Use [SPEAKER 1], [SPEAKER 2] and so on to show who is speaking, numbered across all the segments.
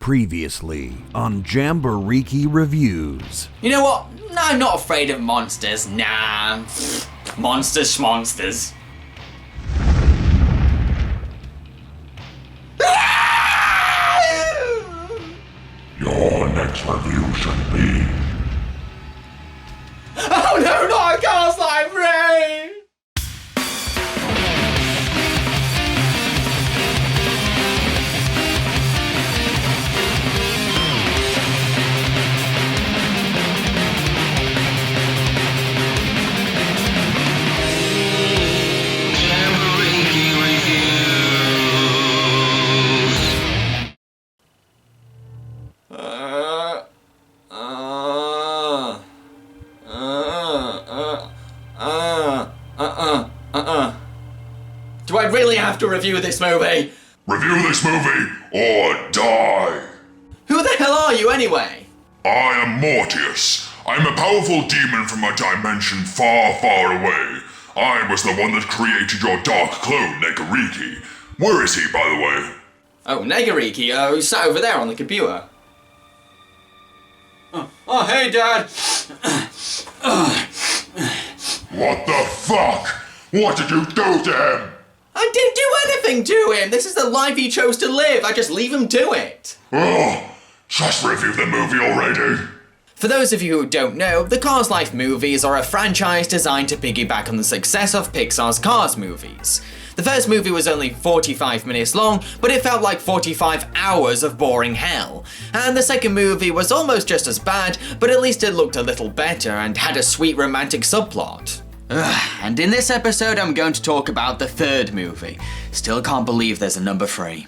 [SPEAKER 1] Previously on Jambareeqi Reviews.
[SPEAKER 2] You know what? I'm not afraid of monsters. Nah. Monsters schmonsters.
[SPEAKER 3] Your next review should be...
[SPEAKER 2] Oh no, not a Cast Library! Do I really have to review this movie?
[SPEAKER 3] Review this movie or die!
[SPEAKER 2] Who the hell are you anyway?
[SPEAKER 3] I am Mortius. I'm a powerful demon from a dimension far, far away. I was the one that created your dark clone, Jambareeqi. Where is he, by the way?
[SPEAKER 2] Oh, Jambareeqi, he's sat over there on the computer. Oh, hey, Dad!
[SPEAKER 3] What the fuck? What did you do to him?
[SPEAKER 2] I didn't do anything to him! This is the life he chose to live, I just leave him to it!
[SPEAKER 3] Oh, just review the movie already.
[SPEAKER 2] For those of you who don't know, the Cars Life movies are a franchise designed to piggyback on the success of Pixar's Cars movies. The first movie was only 45 minutes long, but it felt like 45 hours of boring hell. And the second movie was almost just as bad, but at least it looked a little better and had a sweet romantic subplot. And in this episode I'm going to talk about the third movie. Still can't believe there's a number 3.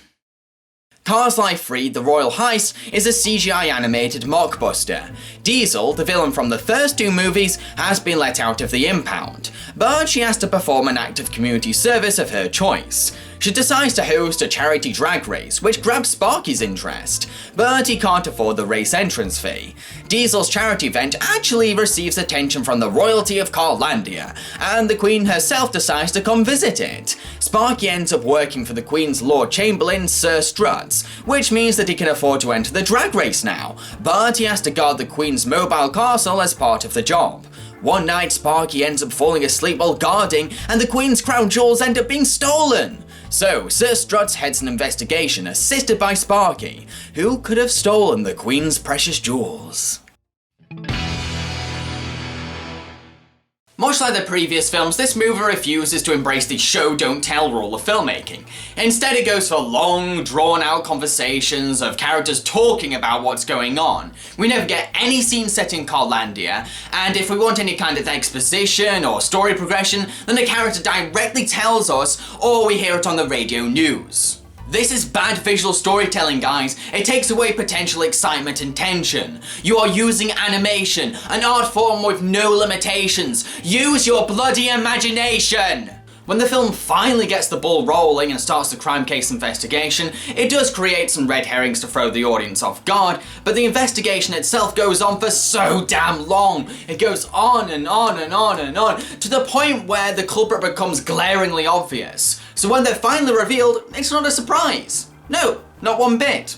[SPEAKER 2] Cars Life 3: The Royal Heist is a CGI animated mockbuster. Diesel, the villain from the first 2 movies, has been let out of the impound, but she has to perform an act of community service of her choice. She decides to host a charity drag race, which grabs Sparky's interest, but he can't afford the race entrance fee. Diesel's charity event actually receives attention from the royalty of Carlandia, and the Queen herself decides to come visit it. Sparky ends up working for the Queen's Lord Chamberlain, Sir Struts, which means that he can afford to enter the drag race now, but he has to guard the Queen's mobile castle as part of the job. One night, Sparky ends up falling asleep while guarding, and the Queen's crown jewels end up being stolen. So, Sir Struts heads an investigation, assisted by Sparky. Who could have stolen the Queen's precious jewels? Much like the previous films, this movie refuses to embrace the show-don't-tell rule of filmmaking. Instead, it goes for long, drawn-out conversations of characters talking about what's going on. We never get any scene set in Carlandia, and if we want any kind of exposition or story progression, then the character directly tells us, or we hear it on the radio news. This is bad visual storytelling, guys. It takes away potential excitement and tension. You are using animation, an art form with no limitations. Use your bloody imagination! When the film finally gets the ball rolling and starts the crime case investigation, it does create some red herrings to throw the audience off guard, but the investigation itself goes on for so damn long. It goes on and on and on and on, to the point where the culprit becomes glaringly obvious. So when they're finally revealed, it's not a surprise. No, not one bit.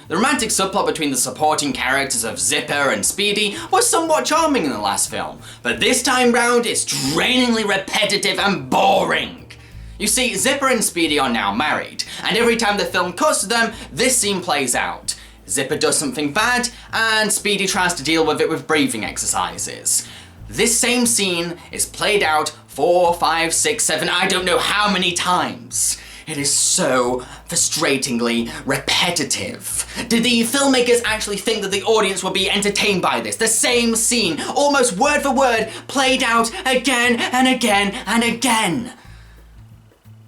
[SPEAKER 2] The romantic subplot between the supporting characters of Zipper and Speedy was somewhat charming in the last film, but this time round it's drainingly repetitive and boring. You see, Zipper and Speedy are now married, and every time the film cuts to them, this scene plays out. Zipper does something bad, and Speedy tries to deal with it with breathing exercises. This same scene is played out 4, 5, 6, 7, I don't know how many times. It is so frustratingly repetitive. Did the filmmakers actually think that the audience would be entertained by this? The same scene, almost word for word, played out again and again and again.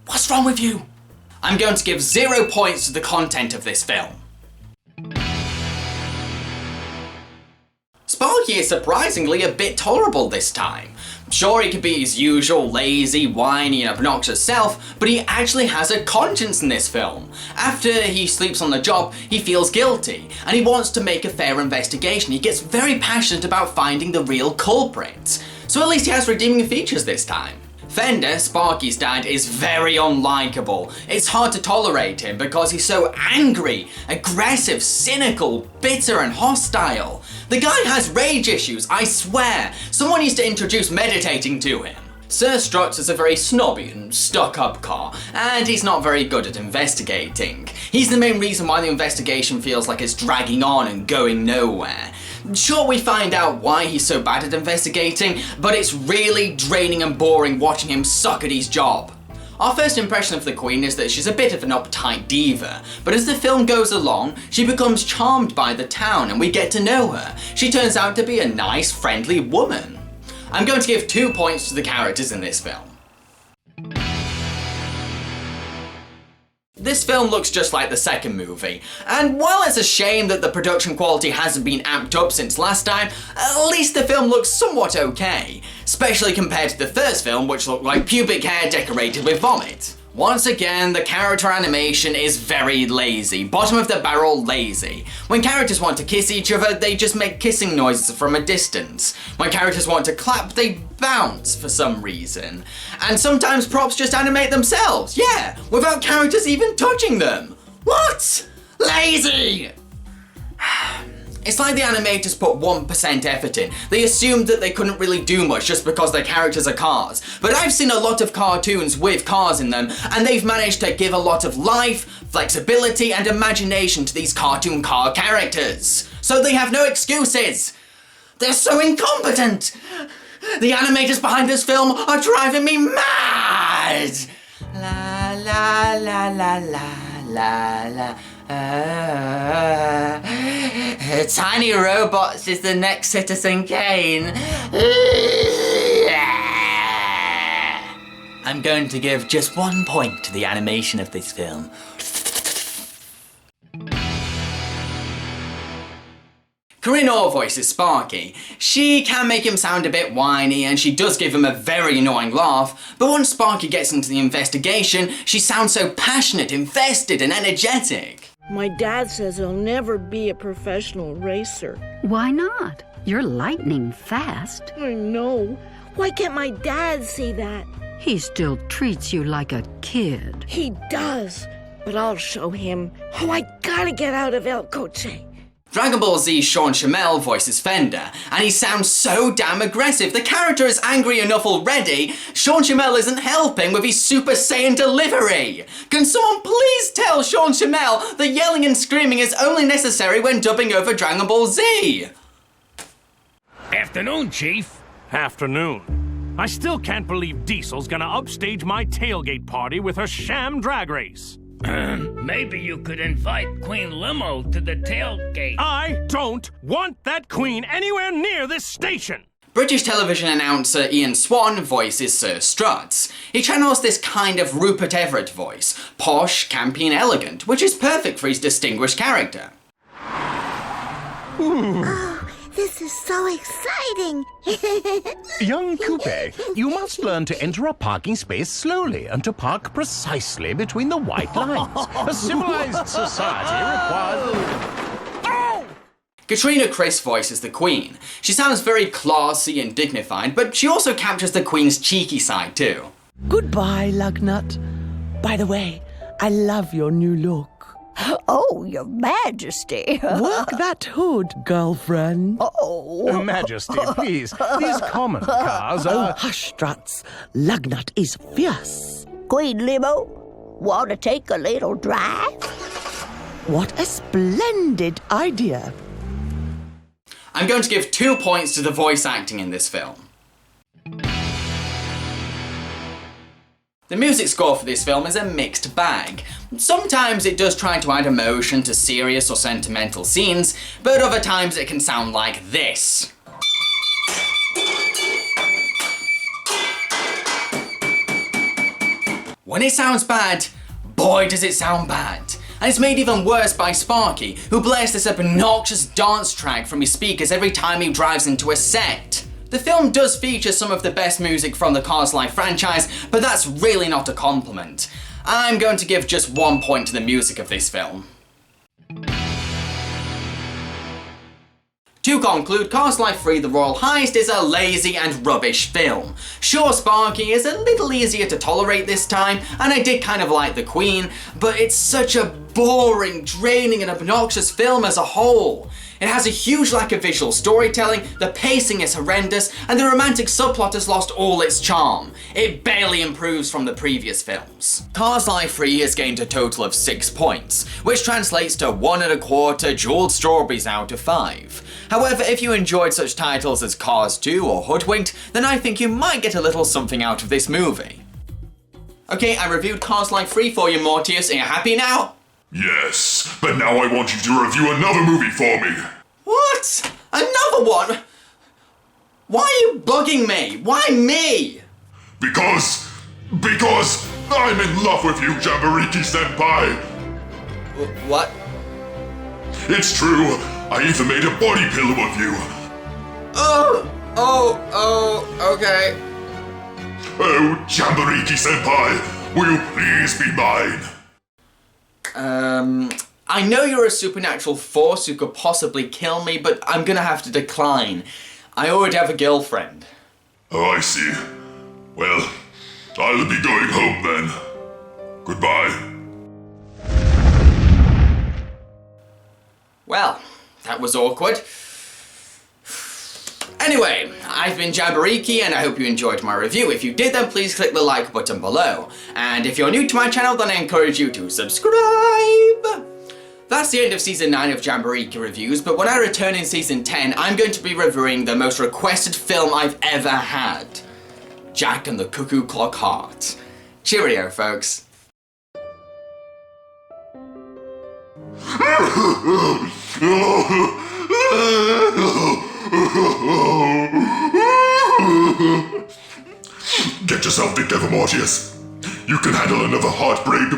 [SPEAKER 2] What's wrong with you? I'm going to give 0 points to the content of this film. Sparky is surprisingly a bit tolerable this time. Sure, he could be his usual lazy, whiny and obnoxious self, but he actually has a conscience in this film. After he sleeps on the job, he feels guilty, and he wants to make a fair investigation. He gets very passionate about finding the real culprit. So at least he has redeeming features this time. Fender, Sparky's dad, is very unlikable. It's hard to tolerate him because he's so angry, aggressive, cynical, bitter and hostile. The guy has rage issues, I swear. Someone needs to introduce meditating to him. Sir Strut's is a very snobby and stuck-up car, and he's not very good at investigating. He's the main reason why the investigation feels like it's dragging on and going nowhere. Sure, we find out why he's so bad at investigating, but it's really draining and boring watching him suck at his job. Our first impression of the Queen is that she's a bit of an uptight diva, but as the film goes along, she becomes charmed by the town and we get to know her. She turns out to be a nice, friendly woman. I'm going to give 2 points to the characters in this film. This film looks just like the second movie, and while it's a shame that the production quality hasn't been amped up since last time, at least the film looks somewhat okay, especially compared to the first film, which looked like pubic hair decorated with vomit. Once again, the character animation is very lazy, bottom of the barrel lazy. When characters want to kiss each other, they just make kissing noises from a distance. When characters want to clap, they bounce for some reason. And sometimes props just animate themselves, yeah, without characters even touching them. What? Lazy! It's like the animators put 1% effort in. They assumed that they couldn't really do much just because their characters are cars. But I've seen a lot of cartoons with cars in them, and they've managed to give a lot of life, flexibility, and imagination to these cartoon car characters. So they have no excuses. They're so incompetent. The animators behind this film are driving me mad. La la la la la la la. Tiny Robots is the next Citizen Kane. I'm going to give just 1 point to the animation of this film. Corinne Orr voices Sparky. She can make him sound a bit whiny and she does give him a very annoying laugh, but once Sparky gets into the investigation, she sounds so passionate, invested and energetic.
[SPEAKER 4] My dad says I'll never be a professional racer.
[SPEAKER 5] Why not? You're lightning fast.
[SPEAKER 4] I know. Why can't my dad see that?
[SPEAKER 5] He still treats you like a kid.
[SPEAKER 4] He does. But I'll show him. Oh, I gotta get out of El Coche.
[SPEAKER 2] Dragon Ball Z Sean Shamel voices Fender, and he sounds so damn aggressive. The character is angry enough already. Sean Shamel isn't helping with his Super Saiyan delivery. Can someone please tell Sean Shamel that yelling and screaming is only necessary when dubbing over Dragon Ball Z?
[SPEAKER 6] Afternoon, Chief. Afternoon. I still can't believe Diesel's gonna upstage my tailgate party with her sham drag race.
[SPEAKER 7] Maybe you could invite Queen Limo to the tailgate.
[SPEAKER 6] I don't want that queen anywhere near this station!
[SPEAKER 2] British television announcer Ian Swan voices Sir Strut. He channels this kind of Rupert Everett voice, posh, campy and elegant, which is perfect for his distinguished character.
[SPEAKER 8] This is so exciting!
[SPEAKER 9] Young Coupe, you must learn to enter a parking space slowly and to park precisely between the white lines. A civilized society requires...
[SPEAKER 2] Katrina Criss voices the Queen. She sounds very classy and dignified, but she also captures the Queen's cheeky side too.
[SPEAKER 10] Goodbye, Lugnut. By the way, I love your new look.
[SPEAKER 8] Oh, Your Majesty.
[SPEAKER 10] Work that hood, girlfriend.
[SPEAKER 8] Oh.
[SPEAKER 9] Majesty, please. These common cars
[SPEAKER 10] Oh,
[SPEAKER 9] are...
[SPEAKER 10] hush, Struts. Lugnut is fierce.
[SPEAKER 8] Queen Limo, want to take a little drive?
[SPEAKER 10] What a splendid idea.
[SPEAKER 2] I'm going to give 2 points to the voice acting in this film. The music score for this film is a mixed bag. Sometimes it does try to add emotion to serious or sentimental scenes, but other times it can sound like this. When it sounds bad, boy does it sound bad. And it's made even worse by Sparky, who blares this obnoxious dance track from his speakers every time he drives into a set. The film does feature some of the best music from the Cars Life franchise, but that's really not a compliment. I'm going to give just 1 point to the music of this film. To conclude, Cars Life 3 The Royal Heist is a lazy and rubbish film. Sure, Sparky is a little easier to tolerate this time, and I did kind of like the Queen, but it's such a boring, draining and obnoxious film as a whole. It has a huge lack of visual storytelling, the pacing is horrendous, and the romantic subplot has lost all its charm. It barely improves from the previous films. Cars Life 3 has gained a total of 6 points, which translates to 1¼ jeweled strawberries out of 5. However, if you enjoyed such titles as Cars 2 or Hoodwinked, then I think you might get a little something out of this movie. Okay, I reviewed Cars Life 3 for you, Mortius. Are you happy now?
[SPEAKER 3] Yes, but now I want you to review another movie for me.
[SPEAKER 2] What? Another one? Why are you bugging me? Why me?
[SPEAKER 3] Because I'm in love with you, Jambareeqi senpai.
[SPEAKER 2] What?
[SPEAKER 3] It's true. I even made a body pillow of you.
[SPEAKER 2] Okay.
[SPEAKER 3] Oh, Jambareeqi senpai, will you please be mine?
[SPEAKER 2] I know you're a supernatural force who could possibly kill me, but I'm gonna have to decline. I already have a girlfriend.
[SPEAKER 3] Oh, I see. Well, I'll be going home then. Goodbye.
[SPEAKER 2] Well, that was awkward. Anyway, I've been Jambareeqi and I hope you enjoyed my review. If you did, then please click the like button below. And if you're new to my channel, then I encourage you to subscribe. That's the end of Season 9 of Jambareeqi Reviews, but when I return in Season 10, I'm going to be reviewing the most requested film I've ever had. Jack and the Cuckoo Clock Heart. Cheerio, folks.
[SPEAKER 3] Get yourself together, Mortius. You can handle another heartbreak.